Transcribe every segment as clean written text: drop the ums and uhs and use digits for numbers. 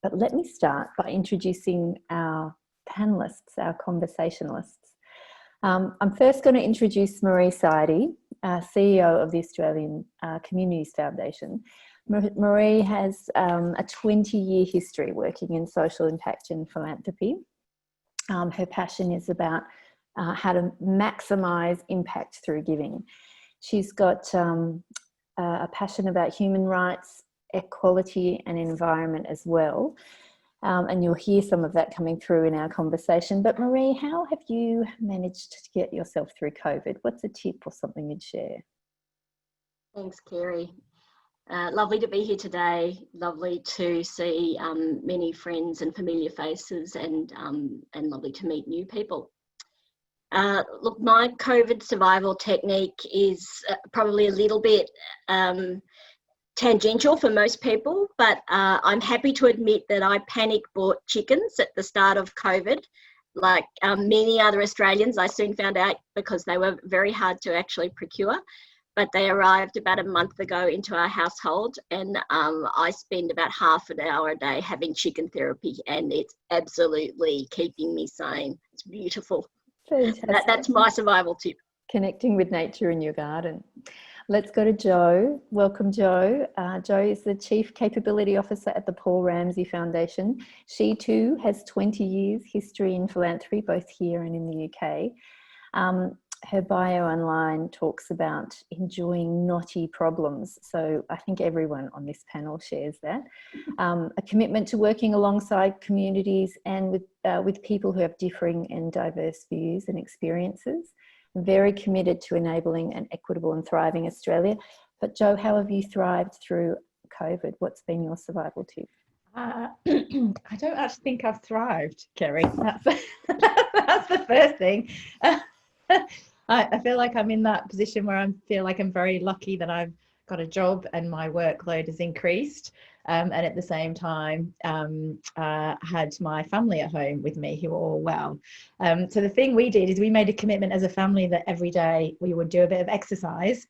But let me start by introducing our panellists, our conversationalists. I'm first going to introduce Marie Saidi, CEO of the Australian Communities Foundation. Marie has a 20-year history working in social impact and philanthropy. Her passion is about how to maximise impact through giving. She's got a passion about human rights, equality and environment as well. And you'll hear some of that coming through in our conversation. But Marie, how have you managed to get yourself through COVID? What's a tip or something you'd share? Thanks, Kerry. Lovely to be here today. Lovely to see many friends and familiar faces, and lovely to meet new people. Look, my COVID survival technique is probably a little bit tangential for most people, but I'm happy to admit that I panic bought chickens at the start of COVID. Like many other Australians, I soon found out because they were very hard to actually procure, but they arrived about a month ago into our household, and I spend about half an hour a day having chicken therapy, and it's absolutely keeping me sane. It's beautiful. That's my survival tip. Connecting with nature in your garden. Let's go to Jo. Welcome, Jo. Jo is the Chief Capability Officer at the Paul Ramsay Foundation. She too has 20 years history in philanthropy, both here and in the UK. Her bio online talks about enjoying knotty problems. So I think everyone on this panel shares that. A commitment to working alongside communities and with people who have differing and diverse views and experiences. Very committed to enabling an equitable and thriving Australia. But Jo, how have you thrived through COVID? What's been your survival tip? I don't actually think I've thrived, Kerry. That's the first thing. I feel like I'm in that position where I feel like I'm very lucky that I've got a job and my workload has increased. And at the same time, had my family at home with me who were all well. So the thing we did is we made a commitment as a family that every day we would do a bit of exercise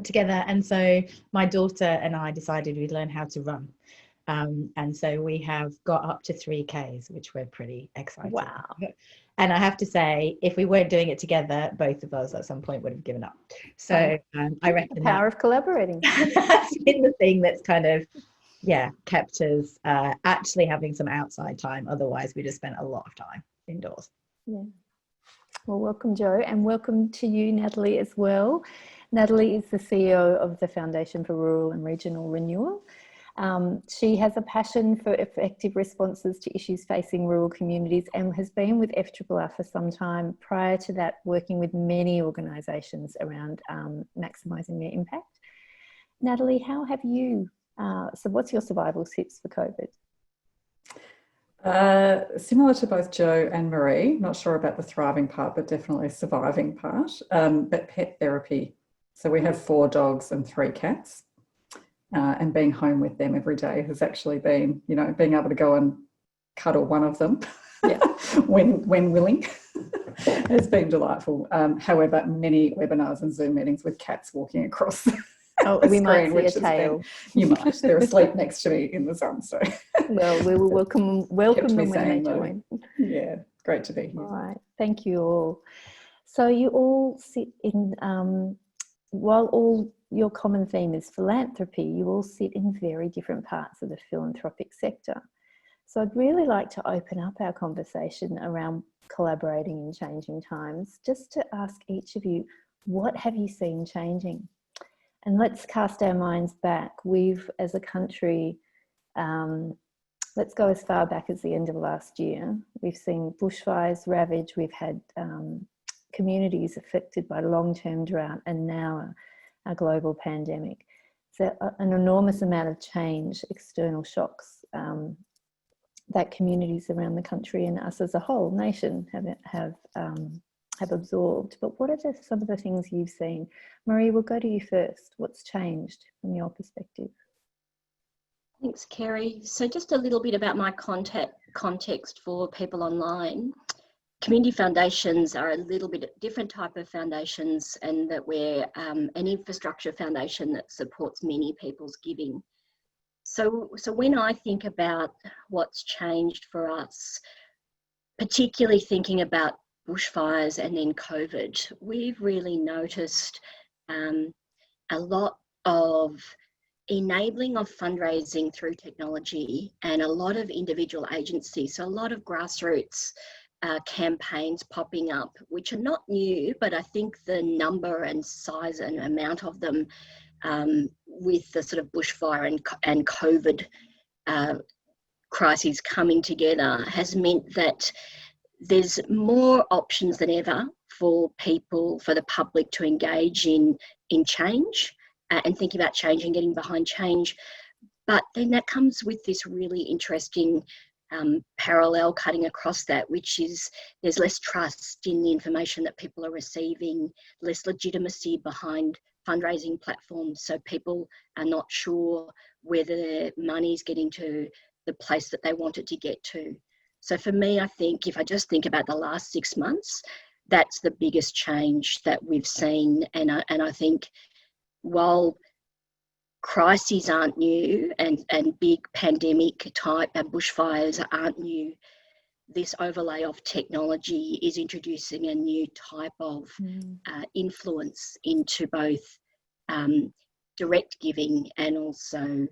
together. And so my daughter and I decided we'd learn how to run. And so we have got up to 3Ks, which we're pretty excited Wow. about. And I have to say, if we weren't doing it together, both of us at some point would have given up. So I reckon the power of collaborating. That's been the thing that's kind of, kept us actually having some outside time. Otherwise, we just spent a lot of time indoors. Yeah. Well, welcome, Jo, and welcome to you, Natalie, as well. Natalie is the CEO of the Foundation for Rural and Regional Renewal. She has a passion for effective responses to issues facing rural communities and has been with FRRR for some time. Prior to that, working with many organisations around maximising their impact. Natalie, how have you, so what's your survival tips for COVID? Similar to both Jo and Marie, not sure about the thriving part, but definitely surviving part, but pet therapy. So we have 4 dogs and 3 cats. And being home with them every day has actually been, being able to go and cuddle one of them when willing has been delightful. However, many webinars and Zoom meetings with cats walking across the we screen, might see which a tail. You might. They're asleep next to me in the sun. So well, we will welcome them when they join. Yeah, great to be here. All right, thank you all. So you all sit in, while all your common theme is philanthropy, you all sit in very different parts of the philanthropic sector. So I'd really like to open up our conversation around collaborating in changing times, just to ask each of you, what have you seen changing? And let's cast our minds back. We've, as a country, let's go as far back as the end of last year. We've seen bushfires ravage, we've had communities affected by long-term drought, and now a global pandemic. So an enormous amount of change, external shocks that communities around the country and us as a whole nation have absorbed. But what are some of the things you've seen? Marie, we'll go to you first. What's changed from your perspective? Thanks, Kerry. So just a little bit about my context for people online. Community foundations are a little bit different type of foundations, and that we're an infrastructure foundation that supports many people's giving. So when I think about what's changed for us, particularly thinking about bushfires and then COVID, we've really noticed a lot of enabling of fundraising through technology and a lot of individual agency. So a lot of grassroots campaigns popping up, which are not new, but I think the number and size and amount of them with the sort of bushfire and COVID crises coming together has meant that there's more options than ever for people, for the public to engage in change and thinking about change and getting behind change. But then that comes with this really interesting parallel cutting across that, which is there's less trust in the information that people are receiving, less legitimacy behind fundraising platforms. So people are not sure whether their money's getting to the place that they want it to get to. So for me, I think if I just think about the last 6 months, that's the biggest change that we've seen. And I think while crises aren't new and big pandemic type and bushfires aren't new, this overlay of technology is introducing a new type of influence into both direct giving and also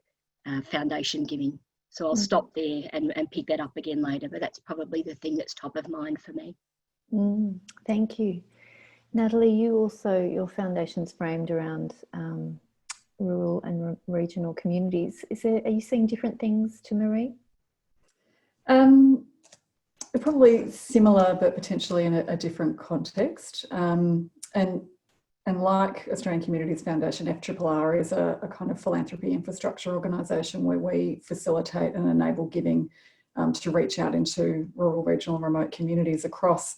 foundation giving. So I'll stop there and pick that up again later, but that's probably the thing that's top of mind for me. Thank you. Natalie, you also, your foundation's framed around rural and regional communities. Are you seeing different things to Marie? Probably similar, but potentially in a different context. And like Australian Communities Foundation, FRRR is a kind of philanthropy infrastructure organisation where we facilitate and enable giving to reach out into rural, regional and remote communities across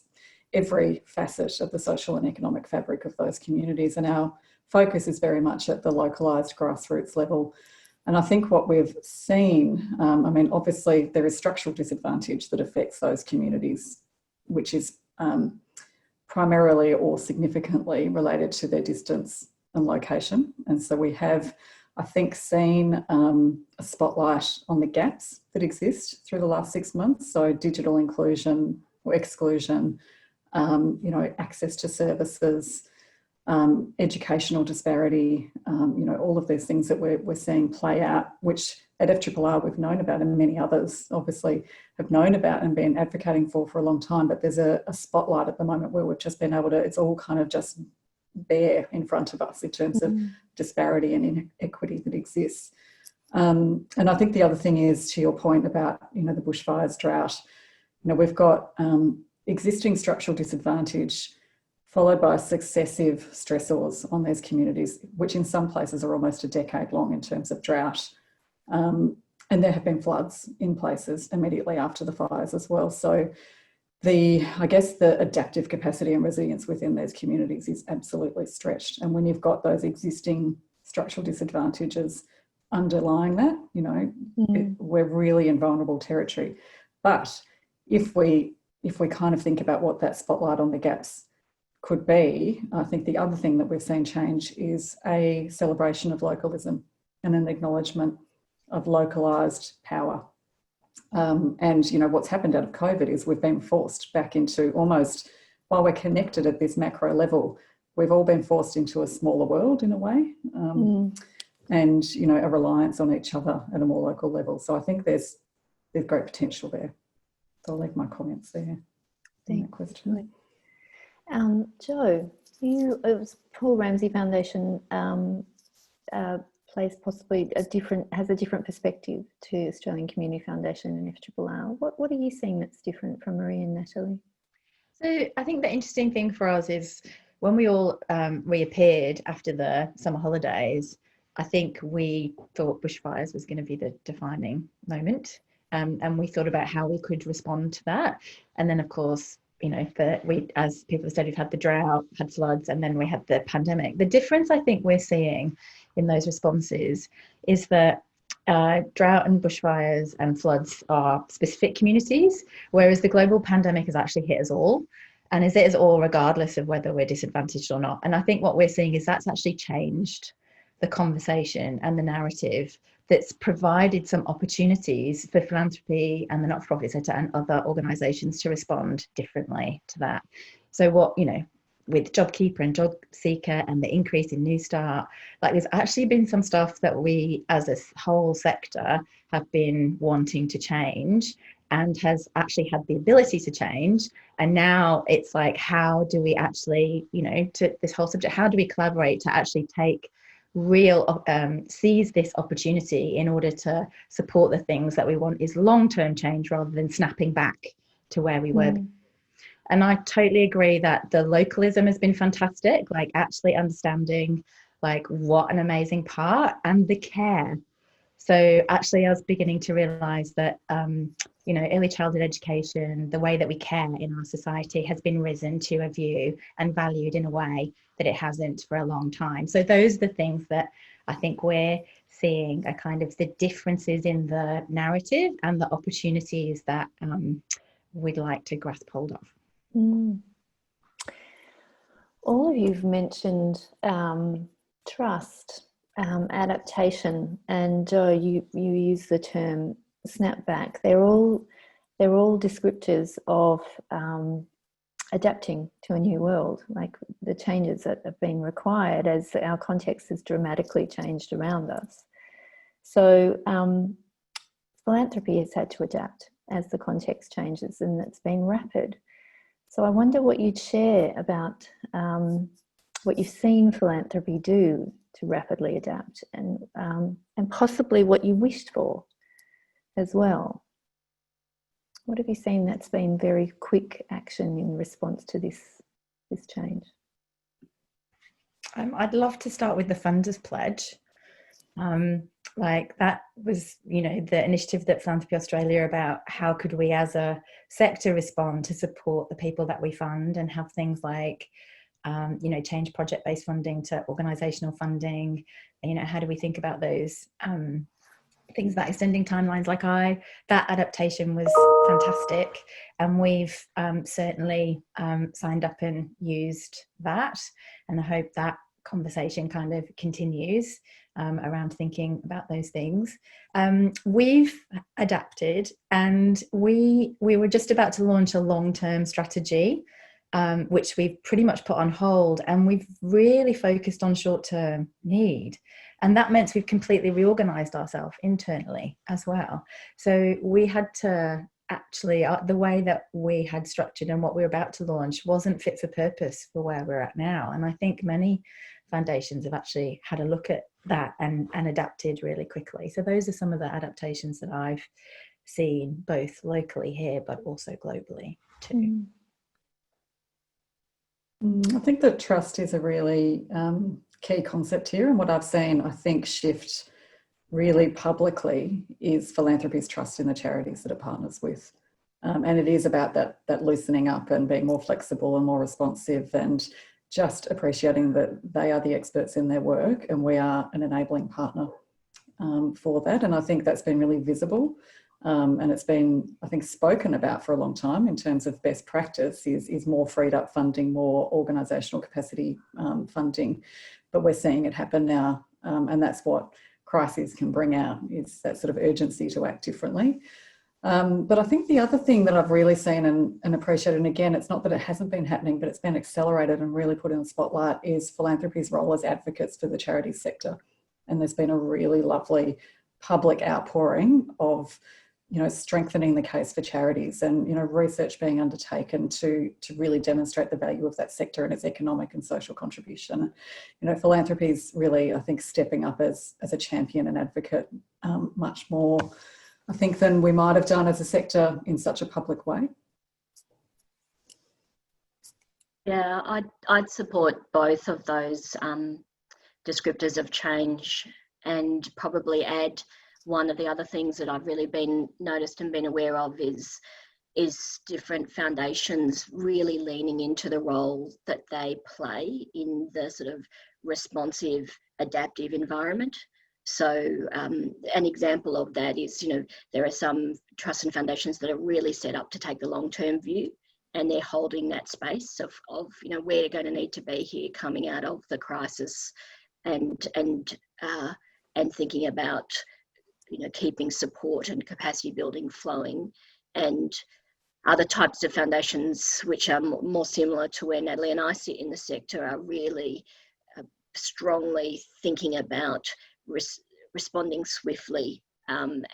every facet of the social and economic fabric of those communities. And our focus is very much at the localised grassroots level. And I think what we've seen, I mean, obviously there is structural disadvantage that affects those communities, which is primarily or significantly related to their distance and location. And so we have, I think, seen a spotlight on the gaps that exist through the last 6 months. So digital inclusion or exclusion, access to services, educational disparity, all of these things that we're seeing play out, which at FRRR we've known about and many others obviously have known about and been advocating for a long time. But there's a spotlight at the moment where we've just been able to, it's all kind of just bare in front of us in terms of disparity and inequity that exists. And I think the other thing is, to your point about, the bushfires, drought, we've got existing structural disadvantage followed by successive stressors on these communities, which in some places are almost a decade long in terms of drought. And there have been floods in places immediately after the fires as well. So the adaptive capacity and resilience within these communities is absolutely stretched. And when you've got those existing structural disadvantages underlying that, we're really in vulnerable territory. But if we kind of think about what that spotlight on the gaps could be, I think the other thing that we've seen change is a celebration of localism and an acknowledgement of localised power. And what's happened out of COVID is we've been forced back into almost, while we're connected at this macro level, we've all been forced into a smaller world in a way, and a reliance on each other at a more local level. So I think there's great potential there. So I'll leave my comments there. Thank you. Jo, it was Paul Ramsay Foundation plays possibly has a different perspective to Australian Community Foundation and FRRR. What are you seeing that's different from Marie and Natalie? So I think the interesting thing for us is when we all reappeared after the summer holidays, I think we thought bushfires was going to be the defining moment, and we thought about how we could respond to that. And then, of course, as people have said, we've had the drought, had floods, and then we had the pandemic. The difference I think we're seeing in those responses is that drought and bushfires and floods are specific communities, whereas the global pandemic has actually hit us all, and has hit us all regardless of whether we're disadvantaged or not. And I think what we're seeing is that's actually changed the conversation and the narrative that's provided some opportunities for philanthropy and the not-for-profit sector and other organisations to respond differently to that. So what, you know, with JobKeeper and JobSeeker and the increase in New Start, like there's actually been some stuff that we as a whole sector have been wanting to change and has actually had the ability to change. And now it's like, how do we actually, you know, to this whole subject, how do we collaborate to actually take real, seize this opportunity in order to support the things that we want is long-term change rather than snapping back to where we were. And I totally agree that the localism has been fantastic, like actually understanding like what an amazing part, and the care. So actually I was beginning to realise that, you know, early childhood education, the way that we care in our society has been risen to a view and valued in a way that it hasn't for a long time. So those are the things that I think we're seeing are kind of the differences in the narrative and the opportunities that we'd like to grasp hold of. All of you've mentioned trust, adaptation, and you use the term snapback. They're all descriptors of adapting to a new world, like the changes that have been required as our context has dramatically changed around us. So philanthropy has had to adapt as the context changes, and it's been rapid. So I wonder what you'd share about what you've seen philanthropy do to rapidly adapt, and possibly what you wished for as well. What have you seen that's been very quick action in response to this change? I'd love to start with the Funders Pledge. Like that was, you know, the initiative that Philanthropy Australia about how could we as a sector respond to support the people that we fund, and have things like, you know, change project-based funding to organisational funding. You know, how do we think about those things about extending timelines? Like that adaptation was fantastic, and we've certainly signed up and used that, and I hope that conversation kind of continues around thinking about those things. We've adapted, and we were just about to launch a long-term strategy, which we've pretty much put on hold, and we've really focused on short-term need. And that meant we've completely reorganized ourselves internally as well. So we had to actually, the way that we had structured and what we were about to launch wasn't fit for purpose for where we're at now. And I think many foundations have actually had a look at that and adapted really quickly. So those are some of the adaptations that I've seen, both locally here, but also globally too. I think that trust is a really key concept here, and what I've seen, I think, shift really publicly is philanthropy's trust in the charities that it partners with. And it is about that loosening up and being more flexible and more responsive, and just appreciating that they are the experts in their work and we are an enabling partner for that. And I think that's been really visible. And it's been, I think, spoken about for a long time in terms of best practice is more freed up funding, more organisational capacity funding. But we're seeing it happen now. And that's what crises can bring out, is that sort of urgency to act differently. But I think the other thing that I've really seen and appreciated, and again, it's not that it hasn't been happening, but it's been accelerated and really put in the spotlight, is philanthropy's role as advocates for the charity sector. And there's been a really lovely public outpouring of, you know, strengthening the case for charities, and, you know, research being undertaken to really demonstrate the value of that sector and its economic and social contribution. You know, philanthropy is really, I think, stepping up as a champion and advocate much more, I think, than we might have done as a sector in such a public way. Yeah, I'd support both of those descriptors of change, and probably add one of the other things that I've really been noticed and been aware of is different foundations really leaning into the role that they play in the sort of responsive, adaptive environment. So an example of that is, you know, there are some trusts and foundations that are really set up to take the long-term view, and they're holding that space of you know, we're going to need to be here coming out of the crisis, and thinking about keeping support and capacity building flowing. And other types of foundations which are more similar to where Natalie and I sit in the sector are really strongly thinking about responding swiftly and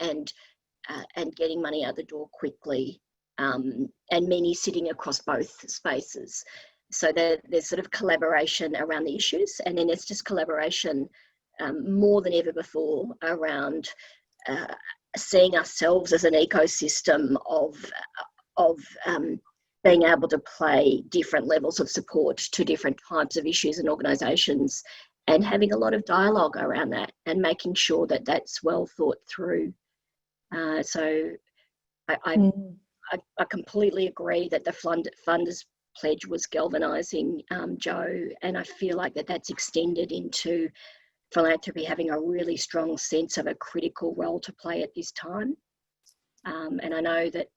getting money out the door quickly, and many sitting across both spaces. So there's sort of collaboration around the issues, and then there's just collaboration more than ever before around seeing ourselves as an ecosystem of being able to play different levels of support to different types of issues and organisations, and having a lot of dialogue around that and making sure that that's well thought through. So I completely agree that the funders pledge was galvanising, Joe, and I feel like that's extended into philanthropy having a really strong sense of a critical role to play at this time. And I know that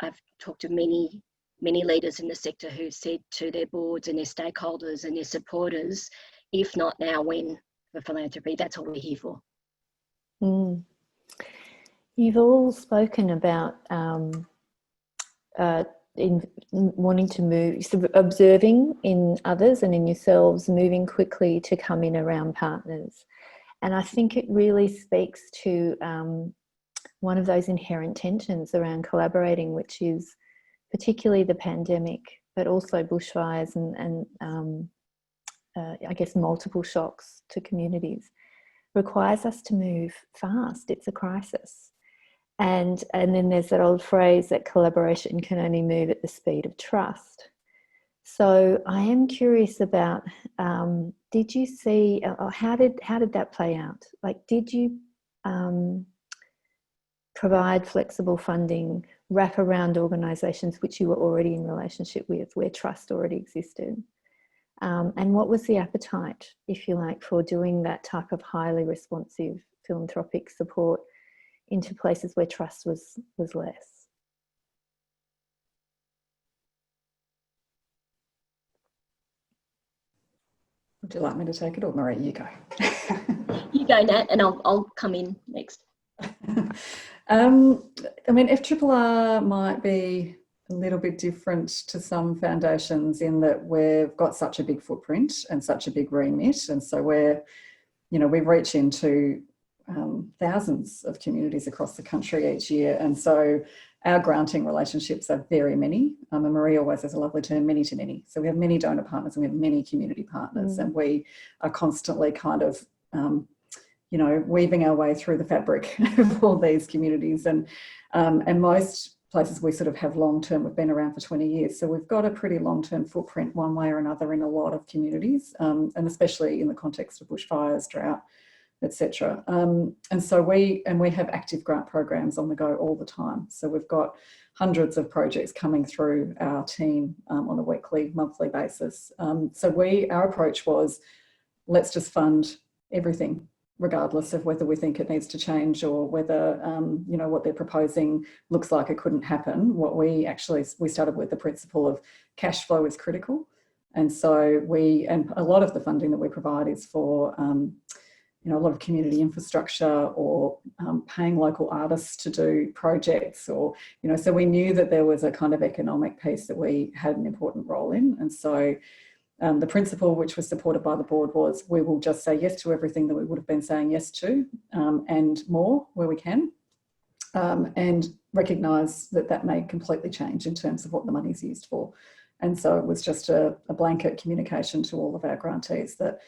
I've talked to many leaders in the sector who said to their boards and their stakeholders and their supporters, if not now, when, for philanthropy? That's what we're here for. You've all spoken about in wanting to move, sort of observing in others and in yourselves, moving quickly to come in around partners. And I think it really speaks to one of those inherent tensions around collaborating, which is particularly the pandemic, but also bushfires and I guess multiple shocks to communities, requires us to move fast. It's a crisis. And then there's that old phrase that collaboration can only move at the speed of trust. So I am curious about, did you see, how did that play out? Like, did you provide flexible funding, wrap around organisations which you were already in relationship with, where trust already existed? And what was the appetite, if you like, for doing that type of highly responsive philanthropic support into places where trust was less? Would you like me to take it, or Marie, you go? You go, Nat, and I'll come in next. I mean, FRRR might be a little bit different to some foundations in that we've got such a big footprint and such a big remit, and so we reach into thousands of communities across the country each year, and so our granting relationships are very many. And Marie always has a lovely term, many to many. So we have many donor partners and we have many community partners, and we are constantly kind of weaving our way through the fabric of all these communities, and most places we sort of have long-term. We've been around for 20 years, so we've got a pretty long-term footprint one way or another in a lot of communities, and especially in the context of bushfires, drought, etc. And so we have active grant programs on the go all the time. So we've got hundreds of projects coming through our team on a weekly, monthly basis. So our approach was, let's just fund everything, regardless of whether we think it needs to change or whether what they're proposing looks like it couldn't happen. We started with the principle of cash flow is critical, and so a lot of the funding that we provide is for a lot of community infrastructure or paying local artists to do projects, or so we knew that there was a kind of economic piece that we had an important role in, and so. The principle, which was supported by the board, was we will just say yes to everything that we would have been saying yes to, and more where we can, and recognise that may completely change in terms of what the money is used for. And so it was just a blanket communication to all of our grantees that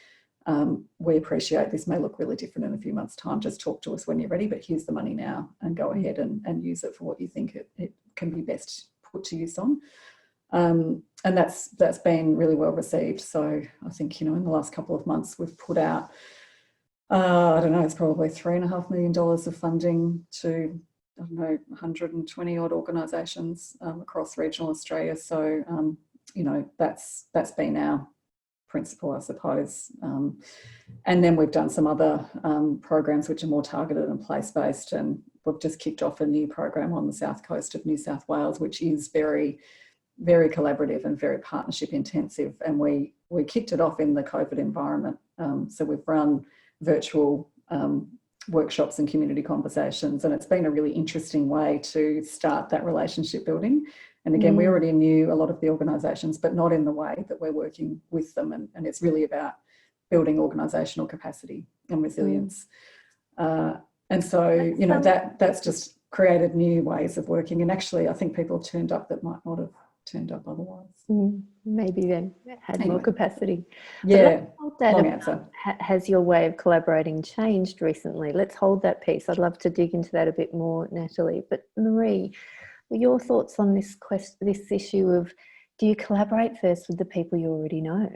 we appreciate this may look really different in a few months' time. Just talk to us when you're ready, but here's the money now, and go ahead and use it for what you think it can be best put to use on. And that's been really well received. So I think, in the last couple of months, we've put out, I don't know, it's probably $3.5 million of funding to, 120 odd organisations across regional Australia. So, that's been our principle, I suppose. And then we've done some other programs which are more targeted and place-based. And we've just kicked off a new program on the south coast of New South Wales, which is very, very collaborative and very partnership intensive, and we kicked it off in the COVID environment. So we've run virtual workshops and community conversations, and it's been a really interesting way to start that relationship building. And again, we already knew a lot of the organisations, but not in the way that we're working with them, and it's really about building organisational capacity and resilience. And so, you know, that's just created new ways of working, and actually I think people turned up that might not have turned up otherwise. Maybe they had more capacity. Yeah, long answer. Has your way of collaborating changed recently? Let's hold that piece. I'd love to dig into that a bit more, Natalie. But Marie, your thoughts on this issue of, do you collaborate first with the people you already know,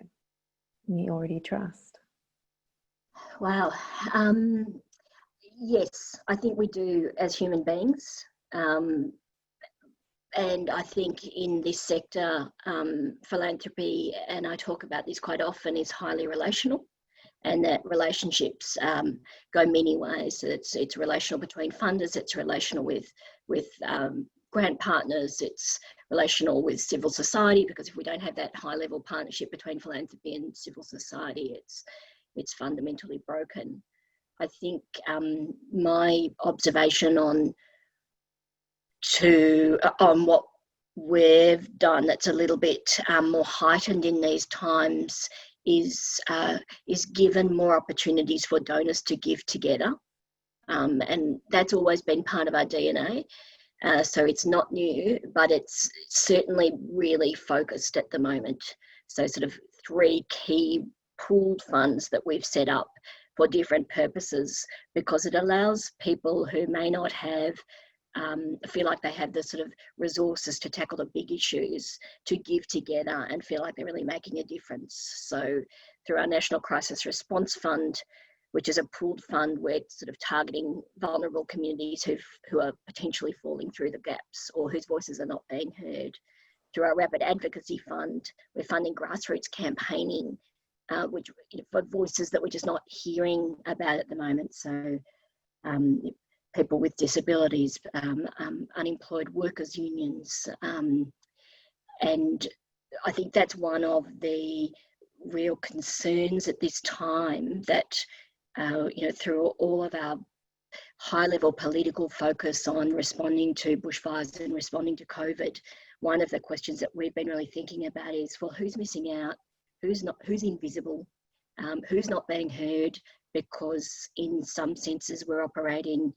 you already trust? Wow. Yes, I think we do as human beings. And I think in this sector, philanthropy, and I talk about this quite often, is highly relational, and that relationships go many ways. It's relational between funders, it's relational with grant partners, it's relational with civil society, because if we don't have that high level partnership between philanthropy and civil society, it's fundamentally broken. I think my observation on what we've done that's a little bit more heightened in these times is given more opportunities for donors to give together, and that's always been part of our DNA. So it's not new, but it's certainly really focused at the moment. So sort of 3 key pooled funds that we've set up for different purposes, because it allows people who may not have feel like they have the sort of resources to tackle the big issues to give together and feel like they're really making a difference. So through our National Crisis Response Fund, which is a pooled fund, we're sort of targeting vulnerable communities who are potentially falling through the gaps or whose voices are not being heard. Through our Rapid Advocacy Fund, we're funding grassroots campaigning, which for voices that we're just not hearing about at the moment. So people with disabilities, unemployed workers unions, and I think that's one of the real concerns at this time, that through all of our high-level political focus on responding to bushfires and responding to COVID, one of the questions that we've been really thinking about is, well, who's missing out, who's invisible, who's not being heard, because in some senses we're operating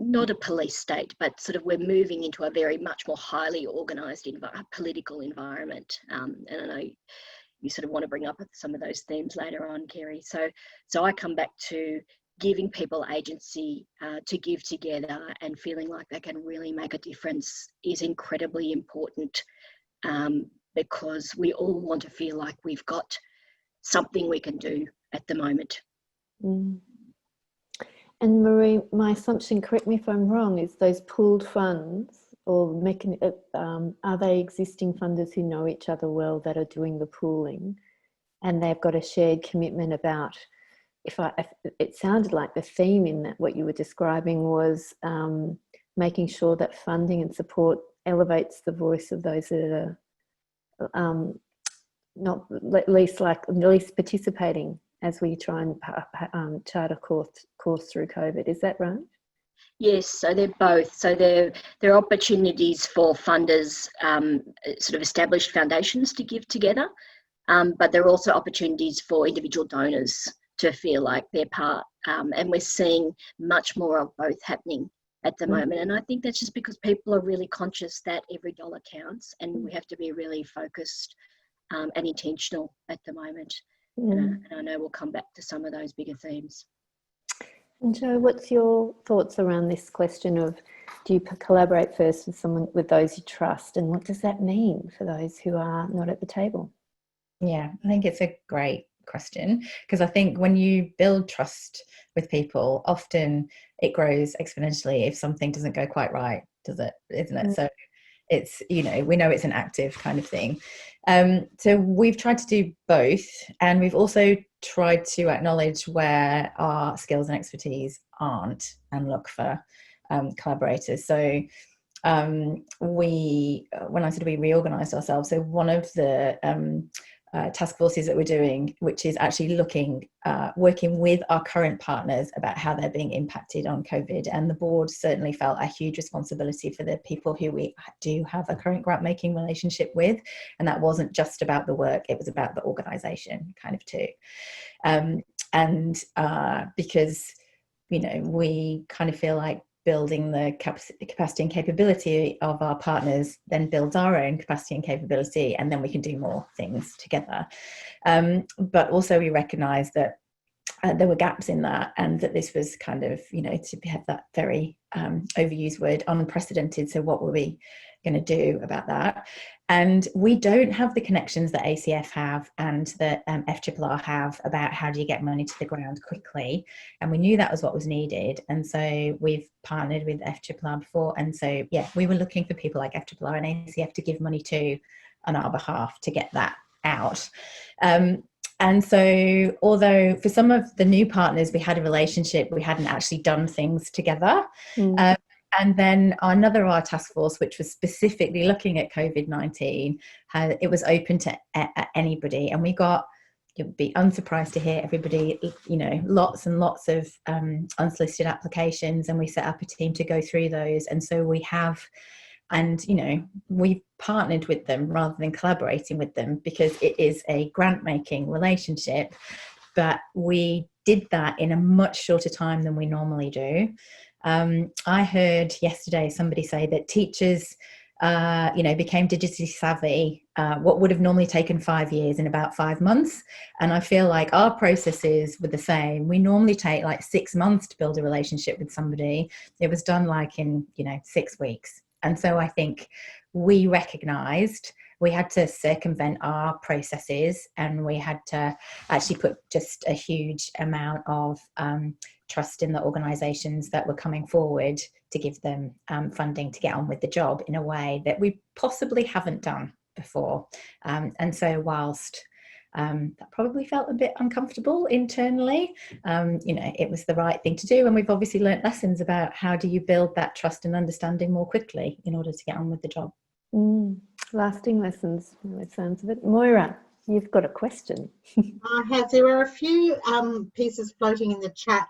not a police state, but sort of we're moving into a very much more highly organised political environment. And I know you sort of want to bring up some of those themes later on, Kerry. So I come back to giving people agency to give together and feeling like they can really make a difference is incredibly important, because we all want to feel like we've got something we can do at the moment. And Marie, my assumption, correct me if I'm wrong, is those pooled funds, or are they existing funders who know each other well that are doing the pooling, and they've got a shared commitment about, it sounded like the theme in that what you were describing was making sure that funding and support elevates the voice of those that are not least participating, as we try and chart a course through COVID. Is that right? Yes, so they're both. So there are opportunities for funders, sort of established foundations to give together, but there are also opportunities for individual donors to feel like they're part. And we're seeing much more of both happening at the moment. And I think that's just because people are really conscious that every dollar counts, and we have to be really focused and intentional at the moment. And I know we'll come back to some of those bigger themes. And Jo, what's your thoughts around this question of, do you collaborate first with those you trust, and what does that mean for those who are not at the table? Yeah, I think it's a great question, because I think when you build trust with people, often it grows exponentially if something doesn't go quite right, does it? Isn't it? So it's, we know it's an active kind of thing. So we've tried to do both, and we've also tried to acknowledge where our skills and expertise aren't and look for collaborators. So when I said we reorganised ourselves, so one of the task forces that we're doing, which is actually working with our current partners about how they're being impacted on COVID. And the board certainly felt a huge responsibility for the people who we do have a current grant making relationship with. And that wasn't just about the work, it was about the organisation kind of too. Because, you know, we kind of feel like building the capacity and capability of our partners then builds our own capacity and capability, and then we can do more things together. But also we recognise that there were gaps in that, and that this was kind of, you know, to have that very overused word, unprecedented. So what were we going to do about that? And we don't have the connections that ACF have and that FRRR have about how do you get money to the ground quickly. And we knew that was what was needed. And so we've partnered with FRRR before. And so, yeah, we were looking for people like FRRR and ACF to give money to on our behalf to get that out. And so, although for some of the new partners we had a relationship, we hadn't actually done things together. And then another our task force, which was specifically looking at COVID-19, it was open to anybody. And we got, you'll be unsurprised to hear, everybody, you know, lots and lots of unsolicited applications. And we set up a team to go through those. And so we have, and, you know, we've partnered with them rather than collaborating with them, because it is a grant making relationship. But we did that in a much shorter time than we normally do. I heard yesterday somebody say that teachers, you know, became digitally savvy, what would have normally taken 5 years in about 5 months. And I feel like our processes were the same. We normally take like 6 months to build a relationship with somebody. It was done like in, you know, 6 weeks. And so I think we recognised we had to circumvent our processes, and we had to actually put just a huge amount of trust in the organisations that were coming forward to give them funding to get on with the job in a way that we possibly haven't done before. And so whilst that probably felt a bit uncomfortable internally, you know, it was the right thing to do. And we've obviously learnt lessons about how do you build that trust and understanding more quickly in order to get on with the job. Lasting lessons, it sounds of it. Moira, you've got a question. There are a few pieces floating in the chat,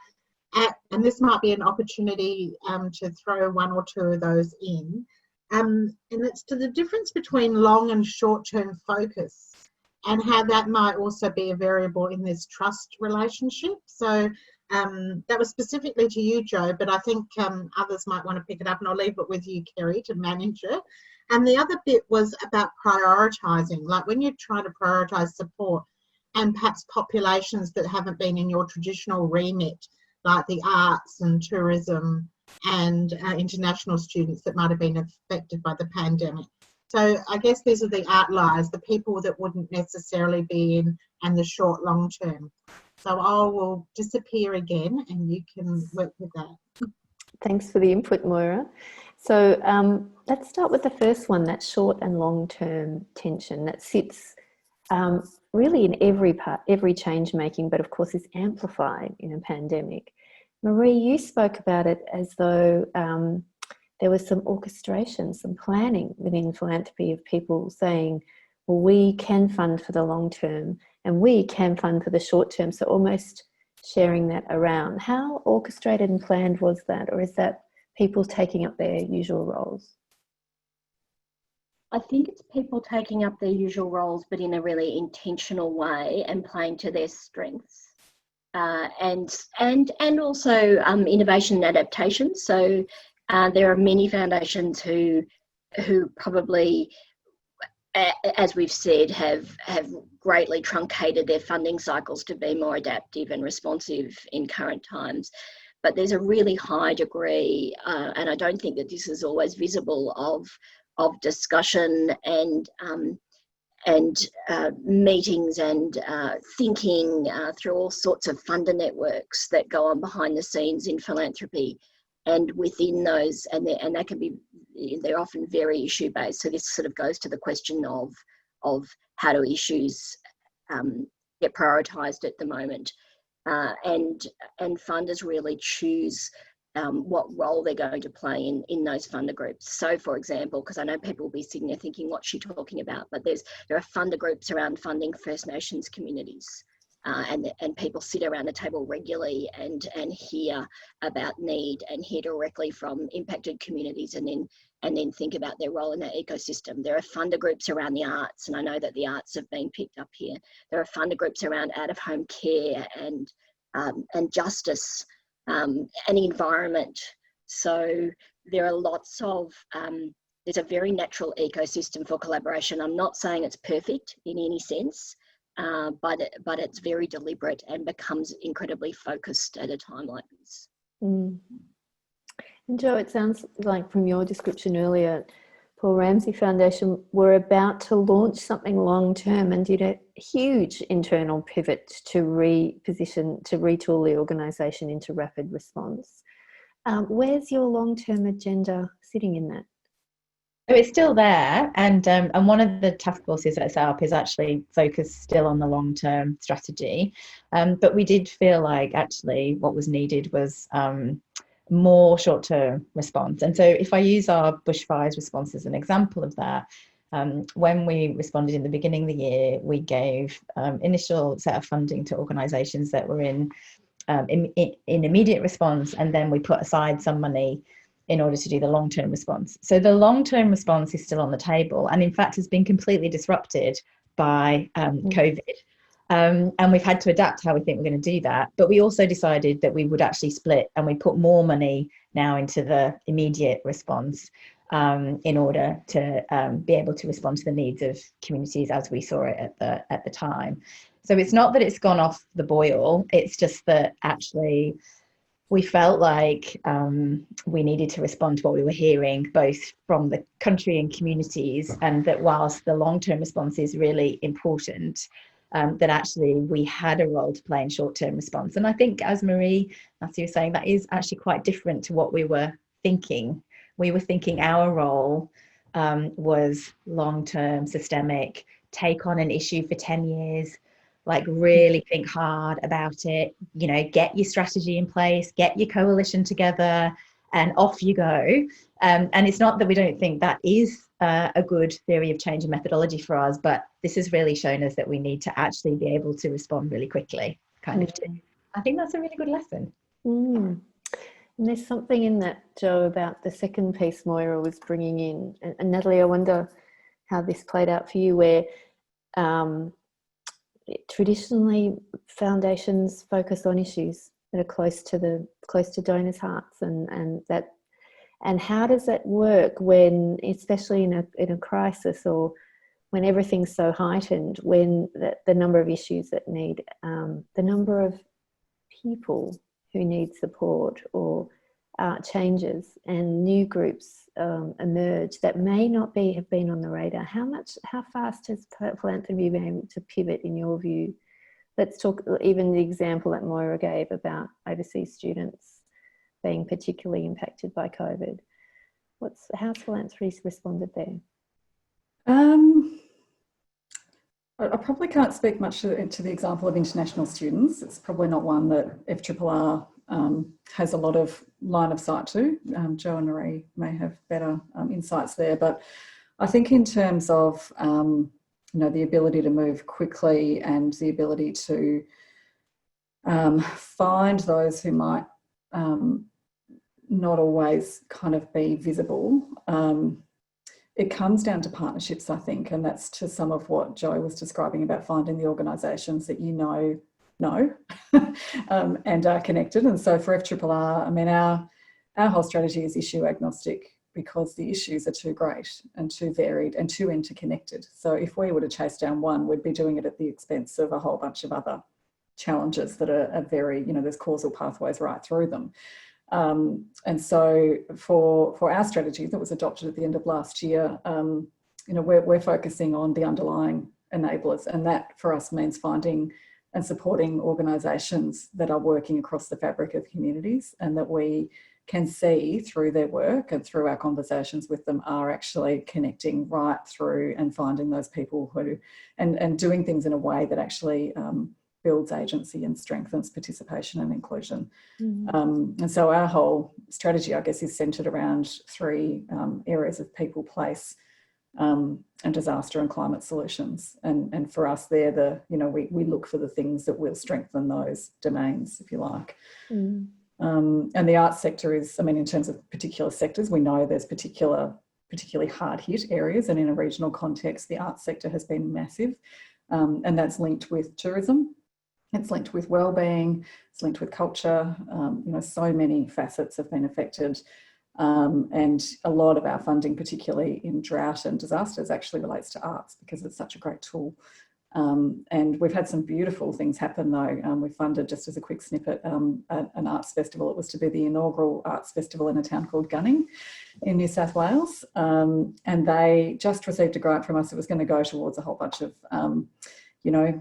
and this might be an opportunity to throw one or two of those in. And it's to the difference between long and short-term focus, and how that might also be a variable in this trust relationship. So that was specifically to you, Jo, but I think others might want to pick it up, and I'll leave it with you, Kerry, to manage it. And the other bit was about prioritising, like when you're trying to prioritise support and perhaps populations that haven't been in your traditional remit, like the arts and tourism and international students that might have been affected by the pandemic. So I guess these are the outliers, the people that wouldn't necessarily be in, and the short, long term. So I will disappear again and you can work with that. Thanks for the input, Moira. So let's start with the first one, that short and long-term tension that sits really in every change making, but of course is amplified in a pandemic. Marie, you spoke about it as though there was some orchestration, some planning within philanthropy of people saying, well, we can fund for the long term and we can fund for the short term. So almost sharing that around. How orchestrated and planned was that? Or is that people taking up their usual roles? I think it's people taking up their usual roles, but in a really intentional way and playing to their strengths. And also innovation and adaptation. So there are many foundations who probably, as we've said, have greatly truncated their funding cycles to be more adaptive and responsive in current times. But there's a really high degree, and I don't think that this is always visible, of discussion and meetings and thinking through all sorts of funder networks that go on behind the scenes in philanthropy. And within those, and that can be, they're often very issue based. So this sort of goes to the question of how do issues get prioritised at the moment, and funders really choose what role they're going to play in those funder groups. So, for example, because I know people will be sitting there thinking, what's she talking about? But there are funder groups around funding First Nations communities. And people sit around the table regularly and hear about need and hear directly from impacted communities, and then think about their role in that ecosystem. There are funder groups around the arts, and I know that the arts have been picked up here. There are funder groups around out-of-home care and justice and environment. So there are lots of, there's a very natural ecosystem for collaboration. I'm not saying it's perfect in any sense, but it's very deliberate and becomes incredibly focused at a time like this. Mm. And Jo, it sounds like from your description earlier, Paul Ramsay Foundation were about to launch something long-term and did a huge internal pivot to reposition, to retool the organisation into rapid response. Where's your long-term agenda sitting in that? So it's still there, and one of the task forces that I set up is actually focused still on the long-term strategy. But we did feel like actually what was needed was more short-term response. And so if I use our bushfires response as an example of that, when we responded in the beginning of the year, we gave initial set of funding to organisations that were in immediate response, and then we put aside some money in order to do the long-term response. So the long-term response is still on the table, and in fact has been completely disrupted by COVID. And we've had to adapt how we think we're going to do that. But we also decided that we would actually split, and we put more money now into the immediate response in order to be able to respond to the needs of communities as we saw it at the time. So it's not that it's gone off the boil, it's just that actually we felt like we needed to respond to what we were hearing, both from the country and communities, and that whilst the long-term response is really important, that actually we had a role to play in short-term response. And I think, as Matthew was saying, that is actually quite different to what we were thinking. We were thinking our role was long-term, systemic, take on an issue for 10 years, like really think hard about it, you know, get your strategy in place, get your coalition together, and off you go. And it's not that we don't think that is a good theory of change and methodology for us, but this has really shown us that we need to actually be able to respond really quickly, kind of thing. I think that's a really good lesson. And there's something in that, Jo, about the second piece Moira was bringing in. And Natalie, I wonder how this played out for you, where traditionally foundations focus on issues that are close to donors' hearts, and how does that work when, especially in a crisis, or when everything's so heightened, when the number of issues that need, the number of people who need support or changes, and new groups emerge that may not have been on the radar. How fast has philanthropy been able to pivot, in your view? Let's talk even the example that Moira gave about overseas students being particularly impacted by COVID. How's philanthropy responded there? I probably can't speak much to the example of international students. It's probably not one that FRRR has a lot of line of sight to. Jo and Marie may have better insights there, but I think in terms of the ability to move quickly and the ability to find those who might not always kind of be visible, it comes down to partnerships, I think, and that's to some of what Jo was describing about finding the organisations that you know and are connected. And so for FRRR, I mean, our whole strategy is issue agnostic, because the issues are too great and too varied and too interconnected. So if we were to chase down one, we'd be doing it at the expense of a whole bunch of other challenges that are very, there's causal pathways right through them. And so for our strategy that was adopted at the end of last year, we're focusing on the underlying enablers, and that for us means finding and supporting organisations that are working across the fabric of communities, and that we can see through their work and through our conversations with them are actually connecting right through and finding those people who, and doing things in a way that actually builds agency and strengthens participation and inclusion. Mm. And so our whole strategy, I guess, is centred around three areas of people, place, and disaster and climate solutions. And for us, they're the, we look for the things that will strengthen those domains, if you like. Mm. And the arts sector is, in terms of particular sectors, we know there's particularly hard hit areas, and in a regional context, the arts sector has been massive. And that's linked with tourism, it's linked with wellbeing, it's linked with culture. So many facets have been affected. And a lot of our funding, particularly in drought and disasters, actually relates to arts because it's such a great tool. And we've had some beautiful things happen though. We funded, just as a quick snippet, an arts festival. It was to be the inaugural arts festival in a town called Gunning in New South Wales. And they just received a grant from us. It was going to go towards a whole bunch of,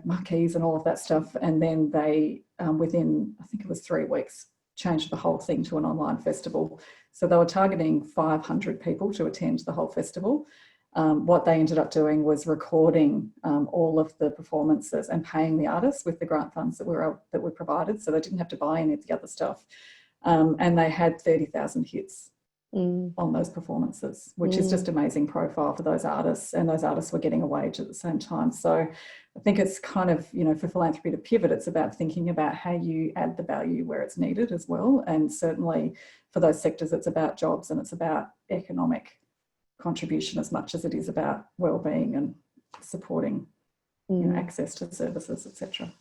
marquees and all of that stuff. And then they, within, I think it was 3 weeks, changed the whole thing to an online festival. So they were targeting 500 people to attend the whole festival. What they ended up doing was recording all of the performances and paying the artists with the grant funds that we provided, so they didn't have to buy any of the other stuff. And they had 30,000 hits on those performances, which is just amazing profile for those artists, and those artists were getting a wage at the same time. So I think it's kind of, for philanthropy to pivot, it's about thinking about how you add the value where it's needed as well. And certainly for those sectors, it's about jobs and it's about economic contribution as much as it is about well-being and supporting access to services, etc.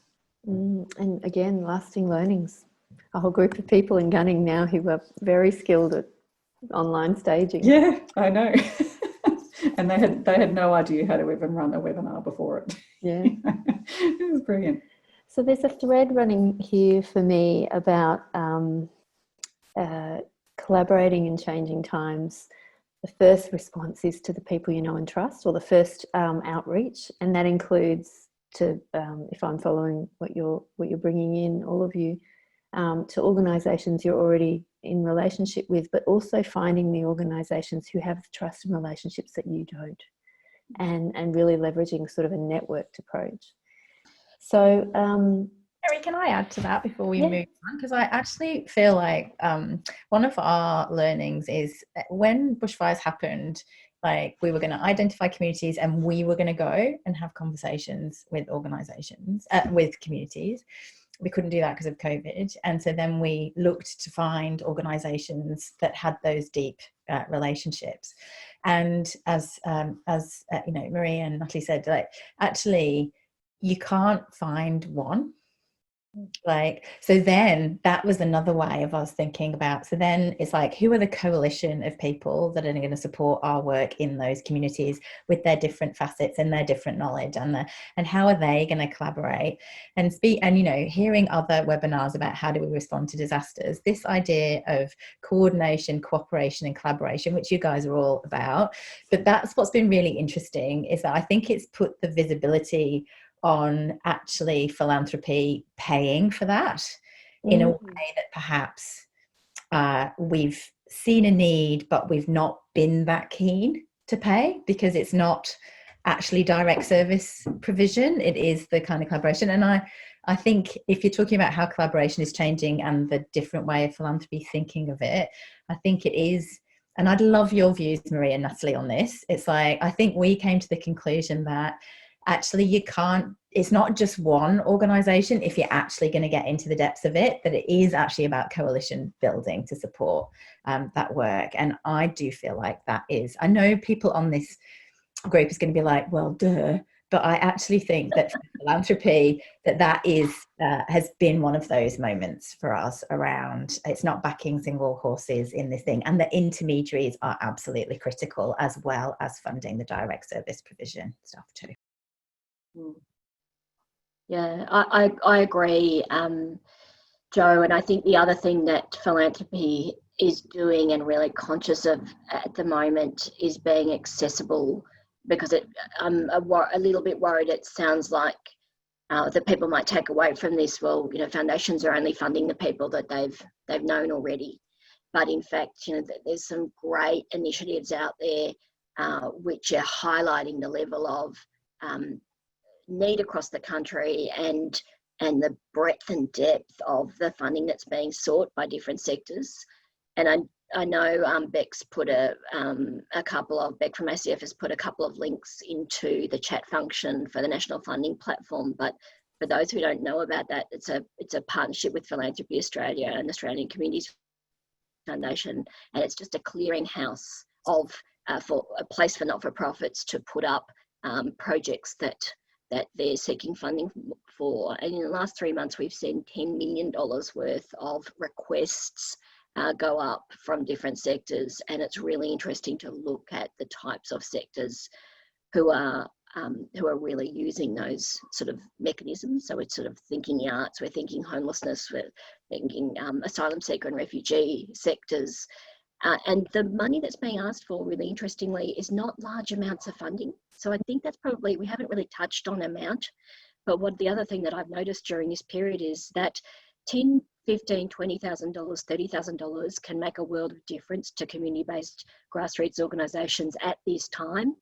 And again, lasting learnings. A whole group of people in Gunning now who are very skilled at online staging. Yeah, I know. And they had no idea how to even run a webinar before it. Yeah. It was brilliant. So there's a thread running here for me about collaborating in changing times. The first response is to the people you know and trust, or the first outreach, and that includes to, if I'm following what you're bringing in, all of you, to organisations you're already in relationship with, but also finding the organisations who have trust and relationships that you don't, and really leveraging sort of a networked approach. So Carrie, can I add to that before we move on? Because I actually feel like one of our learnings is when bushfires happened, like we were going to identify communities and we were going to go and have conversations with organisations, with communities. We couldn't do that because of COVID. And so then we looked to find organisations that had those deep relationships. And as Marie and Natalie said, like, actually, you can't find one. So then that was another way of us thinking about, so then it's like, who are the coalition of people that are going to support our work in those communities with their different facets and their different knowledge, and how are they going to collaborate and speak, and hearing other webinars about how do we respond to disasters, this idea of coordination, cooperation and collaboration, which you guys are all about. But that's what's been really interesting, is that I think it's put the visibility on actually philanthropy paying for that in a way that perhaps we've seen a need, but we've not been that keen to pay, because it's not actually direct service provision, it is the kind of collaboration. And I think if you're talking about how collaboration is changing and the different way of philanthropy thinking of it, I think it is, and I'd love your views, Marie and Natalie, on this. It's like, I think we came to the conclusion that actually it's not just one organisation if you're actually going to get into the depths of it, that it is actually about coalition building to support that work. And I do feel like that is, I know people on this group is going to be like, well, duh, but I actually think that for philanthropy, that is has been one of those moments for us around, it's not backing single horses in this thing, and the intermediaries are absolutely critical, as well as funding the direct service provision stuff too. Yeah, I agree, Joe, and I think the other thing that philanthropy is doing and really conscious of at the moment is being accessible, because I'm a little bit worried it sounds like that people might take away from this, well, foundations are only funding the people that they've known already. But in fact, there's some great initiatives out there which are highlighting the level of need across the country, and and the breadth and depth of the funding that's being sought by different sectors. And I know Beck's put Beck from ACF has put a couple of links into the chat function for the National Funding Platform. But for those who don't know about that, it's a partnership with Philanthropy Australia and Australian Communities Foundation, and it's just a clearinghouse of for a place for not-for-profits to put up projects that they're seeking funding for. And in the last 3 months, we've seen $10 million worth of requests go up from different sectors, and it's really interesting to look at the types of sectors who are really using those sort of mechanisms. So it's sort of thinking arts, we're thinking homelessness, we're thinking asylum seeker and refugee sectors. And the money that's being asked for, really interestingly, is not large amounts of funding. So I think that's probably, we haven't really touched on amount, but the other thing that I've noticed during this period is that $10,000, $15,000, $20,000, $30,000 can make a world of difference to community-based grassroots organisations at this time.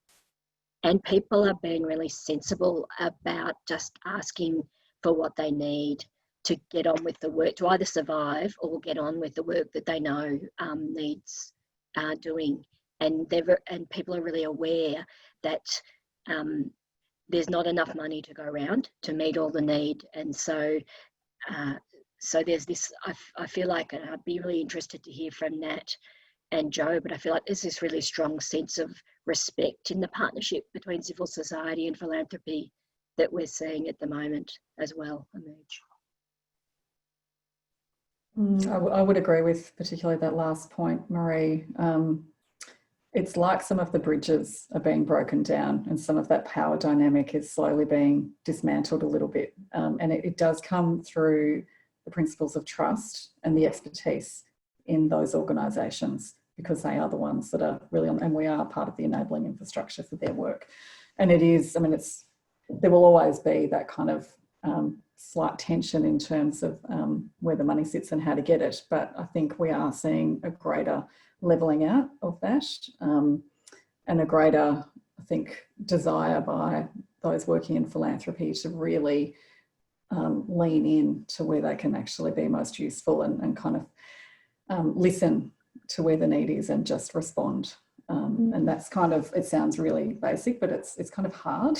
And people are being really sensible about just asking for what they need to get on with the work, to either survive or get on with the work that they know needs doing. And people are really aware that there's not enough money to go around to meet all the need. And so there's this, I feel like, and I'd be really interested to hear from Nat and Joe, but I feel like there's this really strong sense of respect in the partnership between civil society and philanthropy that we're seeing at the moment as well emerge. I would agree with particularly that last point, Marie. It's like some of the bridges are being broken down and some of that power dynamic is slowly being dismantled a little bit. And it does come through the principles of trust and the expertise in those organisations, because they are the ones that are really on, and we are part of the enabling infrastructure for their work. And it is, I mean, there will always be that kind of slight tension in terms of where the money sits and how to get it. But I think we are seeing a greater levelling out of that and a greater, I think, desire by those working in philanthropy to really lean in to where they can actually be most useful and kind of listen to where the need is and just respond. And that's kind of, it sounds really basic, but it's kind of hard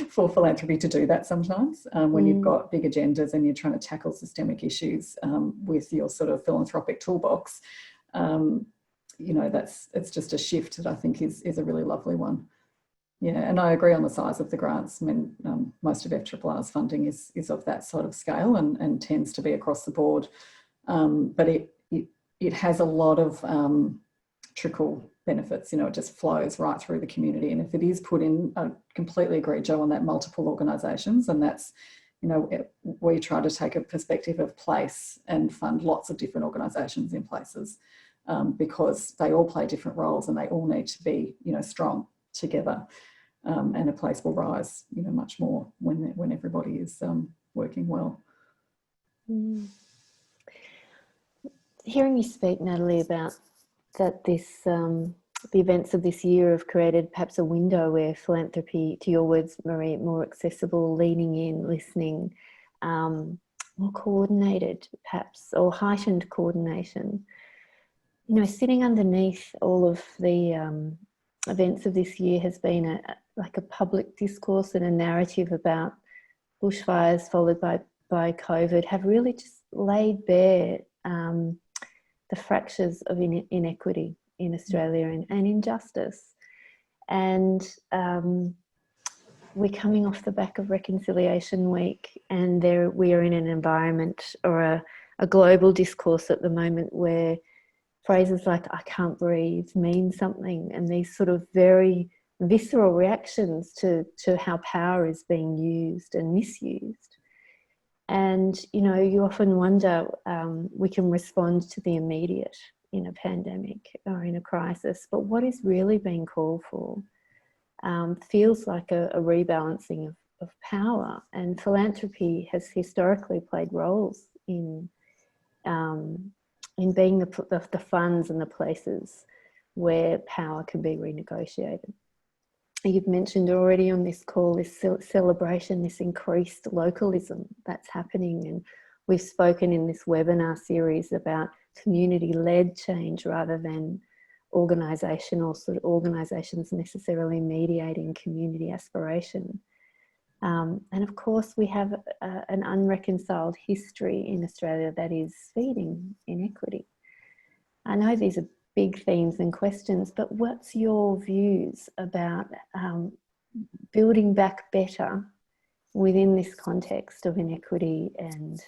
for philanthropy to do that sometimes when you've got big agendas and you're trying to tackle systemic issues with your sort of philanthropic toolbox. You know, it's just a shift that I think is a really lovely one. Yeah, and I agree on the size of the grants. I mean, most of FRRR's funding is of that sort of scale and tends to be across the board. But it has a lot of trickle benefits. You know, it just flows right through the community. And if it is put in, I completely agree, Joe, on that multiple organisations. And that's, you know, we try to take a perspective of place and fund lots of different organisations in places because they all play different roles and they all need to be, you know, strong together. And a place will rise, you know, much more when everybody is working well. Hearing you speak, Natalie, about that the events of this year have created perhaps a window where philanthropy, to your words, Marie, more accessible, leaning in, listening, more coordinated perhaps, or heightened coordination. You know, sitting underneath all of the events of this year has been like a public discourse and a narrative about bushfires followed by COVID have really just laid bare the fractures of inequity in Australia and injustice. And we're coming off the back of Reconciliation Week, and we are in an environment or a global discourse at the moment where phrases like "I can't breathe" mean something, and these sort of very visceral reactions to how power is being used and misused. And, you know, you often wonder, we can respond to the immediate in a pandemic or in a crisis, but what is really being called for feels like a rebalancing of power. And philanthropy has historically played roles in being the funds and the places where power can be renegotiated. you've mentioned already on this call, this celebration, this increased localism that's happening. And we've spoken in this webinar series about community-led change rather than organisations necessarily mediating community aspiration. And of course, we have an unreconciled history in Australia that is feeding inequity. I know these are big themes and questions, but what's your views about building back better within this context of inequity and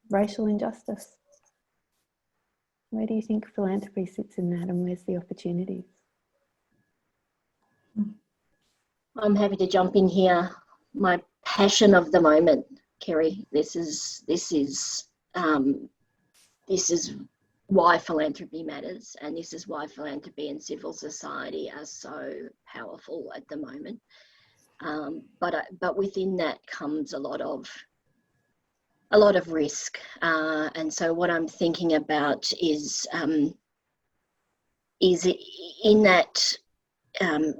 racial injustice? Where do you think philanthropy sits in that, and where's the opportunities? I'm happy to jump in here. My passion of the moment, Kerry. This is why philanthropy matters, and this is why philanthropy and civil society are so powerful at the moment. But within that comes a lot of risk, and so what I'm thinking about is in that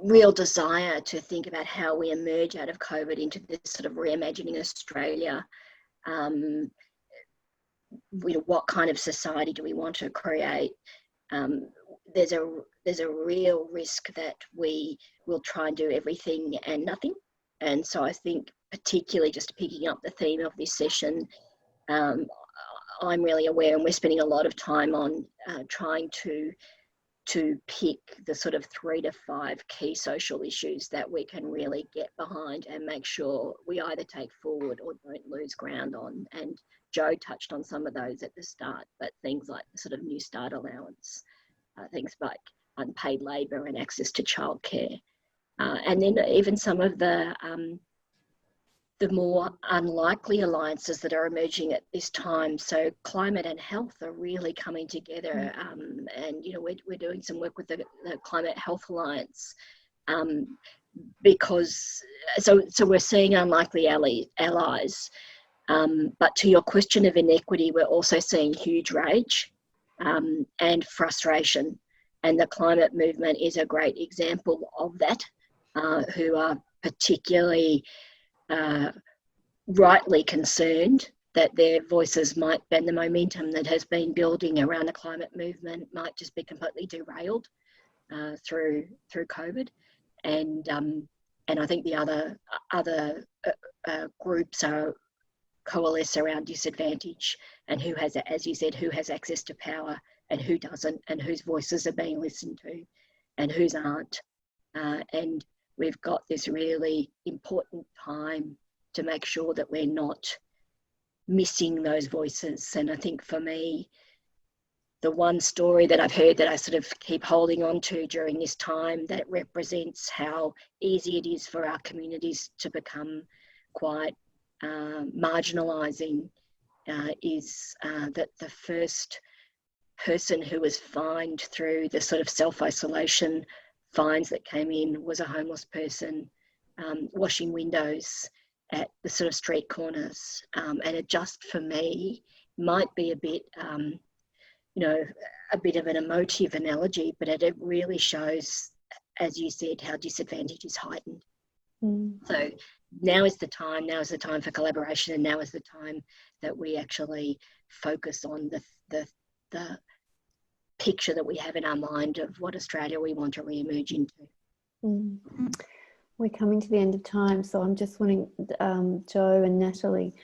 real desire to think about how we emerge out of COVID into this sort of reimagining Australia. What kind of society do we want to create? There's a real risk that we will try and do everything and nothing. And so I think, particularly just picking up the theme of this session, I'm really aware, and we're spending a lot of time on trying to pick the sort of 3 to 5 key social issues that we can really get behind and make sure we either take forward or don't lose ground on. And Joe touched on some of those at the start, but things like the sort of New Start allowance, things like unpaid labour and access to childcare, and then even some of the more unlikely alliances that are emerging at this time. So climate and health are really coming together, and we're doing some work with the Climate Health Alliance, because so we're seeing unlikely allies. But to your question of inequity, we're also seeing huge rage and frustration, and the climate movement is a great example of that, who are particularly rightly concerned that their voices might bend the momentum that has been building around the climate movement might just be completely derailed through COVID, and I think the other groups are coalesce around disadvantage and who has, as you said, who has access to power and who doesn't, and whose voices are being listened to and whose aren't, and we've got this really important time to make sure that we're not missing those voices. And I think for me, the one story that I've heard that I sort of keep holding on to during this time that represents how easy it is for our communities to become quite marginalising is that the first person who was fined through the sort of self-isolation fines that came in was a homeless person washing windows at the sort of street corners, and it just, for me, might be a bit a bit of an emotive analogy, but it really shows, as you said, how disadvantage is heightened. So now is the time for collaboration, and now is the time that we actually focus on the picture that we have in our mind of what Australia we want to re-emerge into. We're coming to the end of time, so I'm just wanting, Joe and Natalie,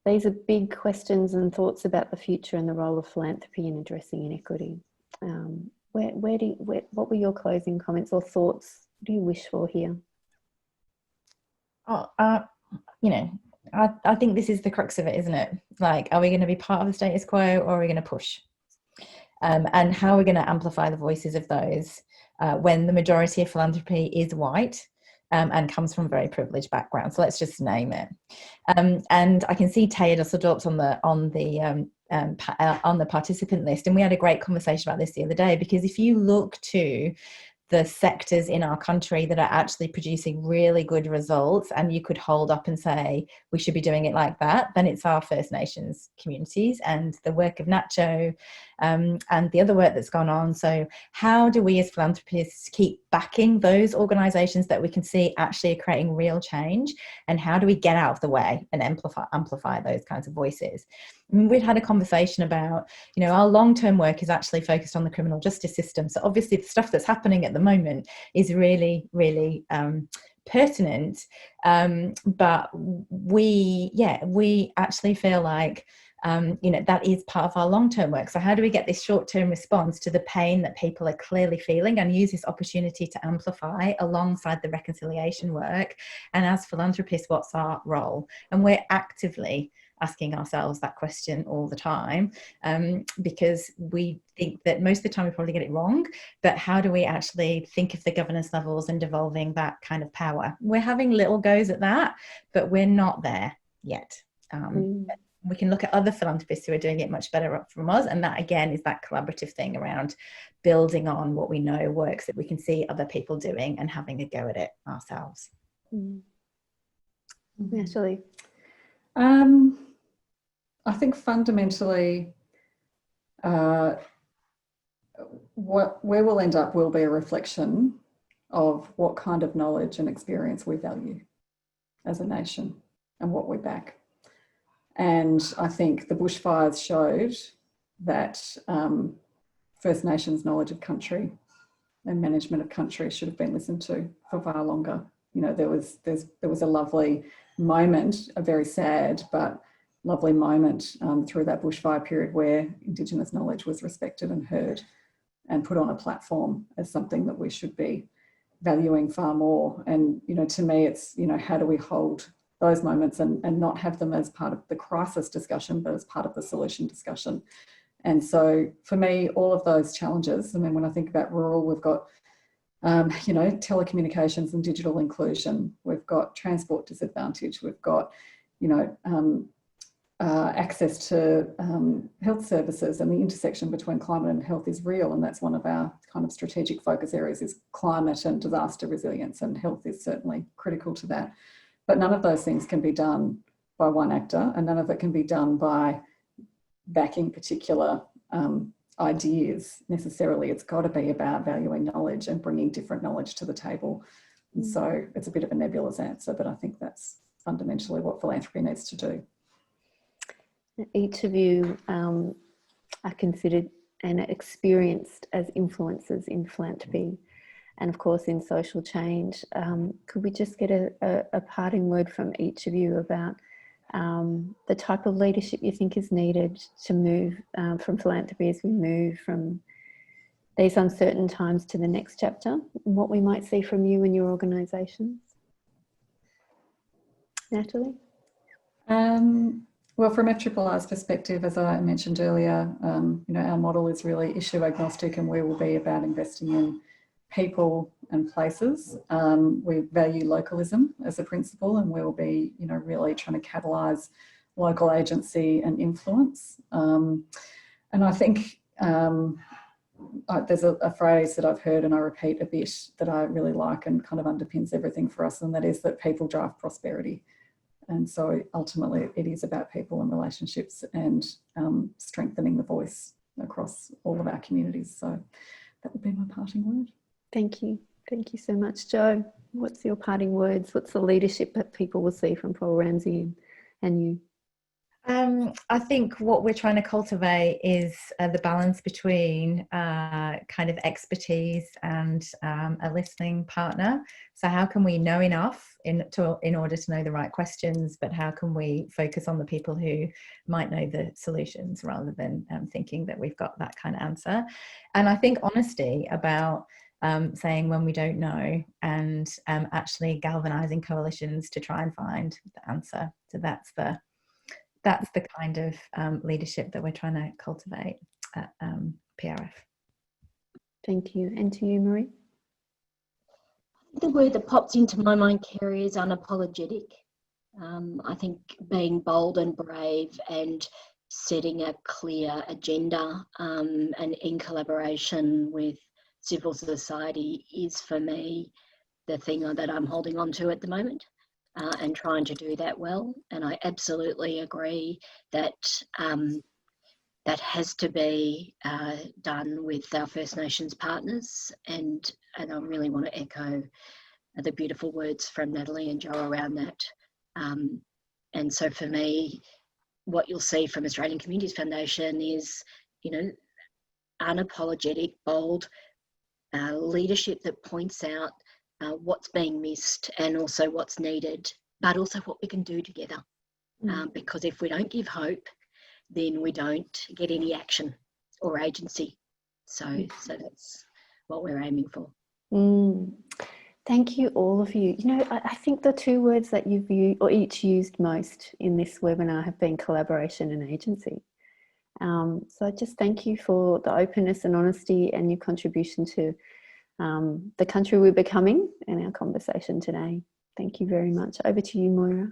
these are big questions and thoughts about the future and the role of philanthropy in addressing inequity. What were your closing comments or thoughts? What do you wish for here? I think this is the crux of it, isn't it? Like, are we going to be part of the status quo, or are we going to push? And how are we going to amplify the voices of those when the majority of philanthropy is white and comes from a very privileged background? So let's just name it. And I can see Taya Dusseldorp's on the participant list, and we had a great conversation about this the other day, because if you look to the sectors in our country that are actually producing really good results, and you could hold up and say we should be doing it like that, then it's our First Nations communities and the work of Nacho and the other work that's gone on. So how do we as philanthropists keep backing those organisations that we can see actually are creating real change, and how do we get out of the way and amplify those kinds of voices? We'd had a conversation about, you know, our long-term work is actually focused on the criminal justice system. So obviously the stuff that's happening at the moment is really, really pertinent. But we actually feel like, you know, that is part of our long-term work. So how do we get this short-term response to the pain that people are clearly feeling, and use this opportunity to amplify alongside the reconciliation work? And as philanthropists, what's our role? And we're actively asking ourselves that question all the time, because we think that most of the time we probably get it wrong, but how do we actually think of the governance levels and devolving that kind of power? We're having little goes at that, but we're not there yet. We can look at other philanthropists who are doing it much better from us, and that again is that collaborative thing around building on what we know works that we can see other people doing and having a go at it ourselves. Natalie? I think fundamentally where we'll end up will be a reflection of what kind of knowledge and experience we value as a nation and what we back. And I think the bushfires showed that First Nations knowledge of country and management of country should have been listened to for far longer. You know, there was a lovely moment, a very sad but lovely moment through that bushfire period where Indigenous knowledge was respected and heard and put on a platform as something that we should be valuing far more. And, you know, to me, it's, you know, how do we hold those moments and not have them as part of the crisis discussion, but as part of the solution discussion. And so for me, all of those challenges, I mean, when I think about rural, we've got, you know, telecommunications and digital inclusion, we've got transport disadvantage, we've got, you know, access to health services, and the intersection between climate and health is real, and that's one of our kind of strategic focus areas is climate and disaster resilience, and health is certainly critical to that. But none of those things can be done by one actor, and none of it can be done by backing particular ideas necessarily. It's got to be about valuing knowledge and bringing different knowledge to the table. And so it's a bit of a nebulous answer, but I think that's fundamentally what philanthropy needs to do. Each of you are considered and experienced as influencers in philanthropy and of course in social change. Could we just get a parting word from each of you about the type of leadership you think is needed to move from philanthropy as we move from these uncertain times to the next chapter, and what we might see from you and your organisations? Natalie? Well, from FRRR's perspective, as I mentioned earlier, you know, our model is really issue agnostic, and we will be about investing in people and places. We value localism as a principle, and we will be, you know, really trying to catalyse local agency and influence. And I think there's a phrase that I've heard and I repeat a bit that I really like and kind of underpins everything for us, and that is that people drive prosperity. And so ultimately it is about people and relationships and strengthening the voice across all of our communities. So that would be my parting word. Thank you. Thank you so much. Jo, what's your parting words? What's the leadership that people will see from Paul Ramsey and you? I think what we're trying to cultivate is the balance between kind of expertise and a listening partner. So how can we know enough in order to know the right questions, but how can we focus on the people who might know the solutions rather than thinking that we've got that kind of answer? And I think honesty about saying when we don't know, and actually galvanizing coalitions to try and find the answer. So that's the kind of leadership that we're trying to cultivate at PRF. Thank you. And to you, Marie? The word that pops into my mind, Kerry, is unapologetic. I think being bold and brave and setting a clear agenda and in collaboration with civil society is for me the thing that I'm holding on to at the moment, and trying to do that well. And I absolutely agree that that has to be done with our First Nations partners, and I really want to echo the beautiful words from Natalie and Joe around that. And so for me, what you'll see from Australian Communities Foundation is, you know, unapologetic, bold leadership that points out what's being missed and also what's needed, but also what we can do together. Because if we don't give hope, then we don't get any action or agency. So that's what we're aiming for. Thank you, all of you. You know, I think the two words that you've used, or each used most in this webinar, have been collaboration and agency. So I just thank you for the openness and honesty and your contribution to the country we're becoming and our conversation today. Thank you very much. Over to you, Moira.